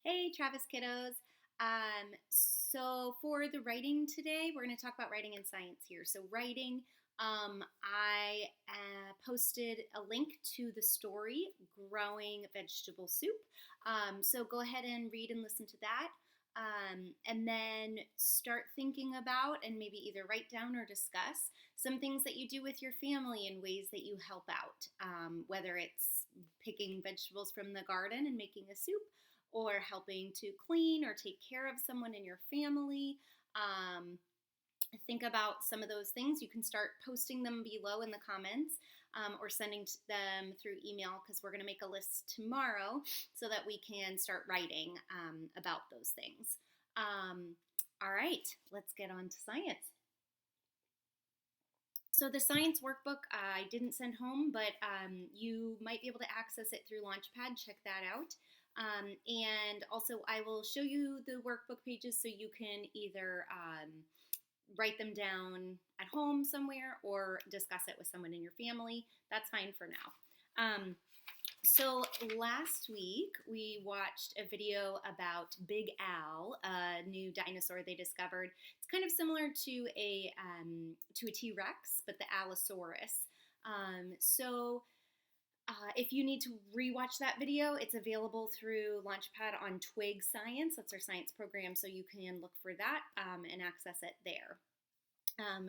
Hey, Travis kiddos. So for the writing today, we're going to talk about writing in science here. So writing, I posted a link to the story Growing Vegetable Soup. So go ahead and read and listen to that. And then start thinking about and maybe either write down or discuss some things that you do with your family and ways that you help out, whether it's picking vegetables from the garden and making a soup, or helping to clean or take care of someone in your family. Think about some of those things. You can start posting them below in the comments, or sending them through email, because we're going to make a list tomorrow so that we can start writing about those things. All right, let's get on to science. So the science workbook I didn't send home, but you might be able to access it through Launchpad. Check that out. And also I will show you the workbook pages so you can either write them down at home somewhere or discuss it with someone in your family. That's fine for now. So last week we watched a video about Big Al, a new dinosaur they discovered. It's kind of similar to a T-Rex, but the Allosaurus. If you need to rewatch that video, it's available through Launchpad on Twig Science. That's our science program, so you can look for that and access it there.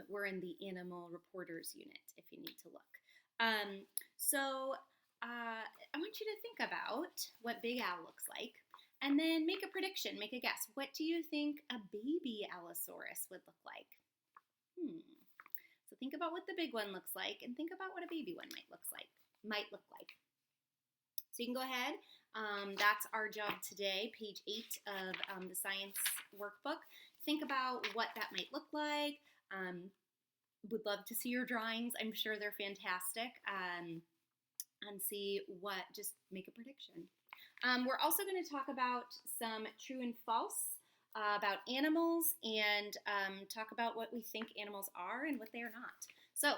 We're in the Animal Reporters unit if you need to look. I want you to think about what Big Al looks like, and then make a prediction, make a guess. What do you think a baby Allosaurus would look like? So think about what the big one looks like, and think about what a baby one might look like. So you can go ahead. That's our job today, page 8 of the science workbook. Think about what that might look like. Would love to see your drawings. I'm sure they're fantastic. And see just make a prediction. We're also going to talk about some true and false about animals, and talk about what we think animals are and what they are not. So,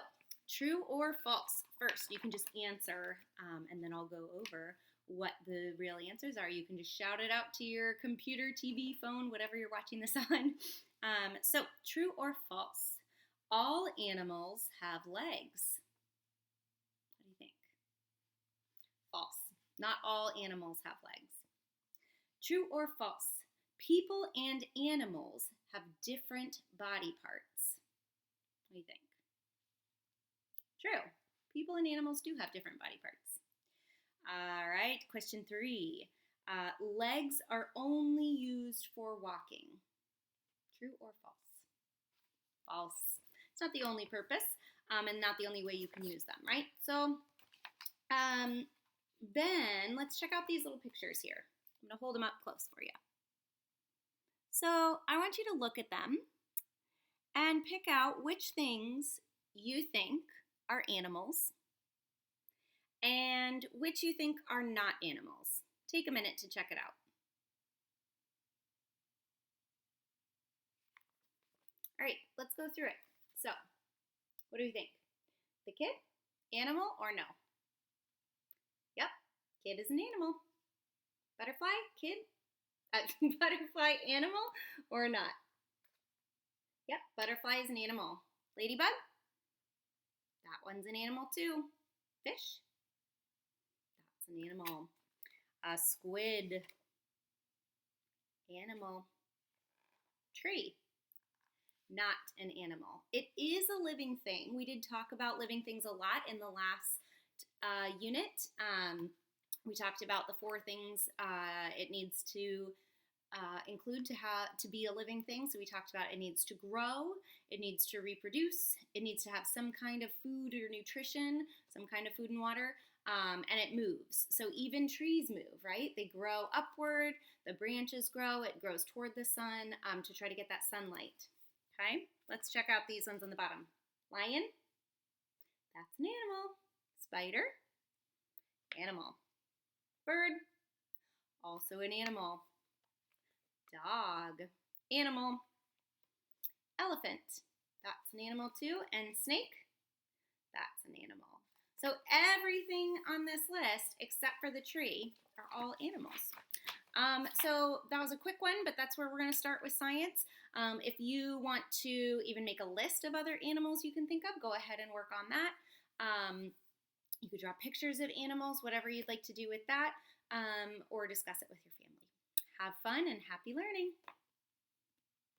true or false? First, you can just answer, and then I'll go over what the real answers are. You can just shout it out to your computer, TV, phone, whatever you're watching this on. So, true or false? All animals have legs. What do you think? False. Not all animals have legs. True or false? People and animals have different body parts. What do you think? True. People and animals do have different body parts. All right, question 3. Legs are only used for walking. True or false? False. It's not the only purpose, and not the only way you can use them, right? So, then let's check out these little pictures here. I'm going to hold them up close for you. So I want you to look at them and pick out which things you think are animals and which you think are not animals. Take a minute to check it out. All right, let's go through it. So, what do you think? The kid? Animal or no? Yep, kid is an animal. Butterfly? Kid? Butterfly animal or not? Yep, butterfly is an animal. Ladybug? That one's an animal too. Fish? That's an animal. Squid? Animal. Tree? Not an animal. It is a living thing. We did talk about living things a lot in the last unit. We talked about the 4 things it needs to include to be a living thing. So we talked about it needs to grow, it needs to reproduce, it needs to have some kind of food or nutrition, some kind of food and water, and it moves. So even trees move, right? They grow upward, the branches grow, it grows toward the sun to try to get that sunlight. Okay, let's check out these ones on the bottom. Lion, that's an animal. Spider, animal. Bird, also an animal. Dog, animal. Elephant, that's an animal too. And snake, that's an animal. So everything on this list, except for the tree, are all animals. So that was a quick one, but that's where we're going to start with science. If you want to even make a list of other animals you can think of, go ahead and work on that. You could draw pictures of animals, whatever you'd like to do with that, or discuss it with your family. Have fun and happy learning.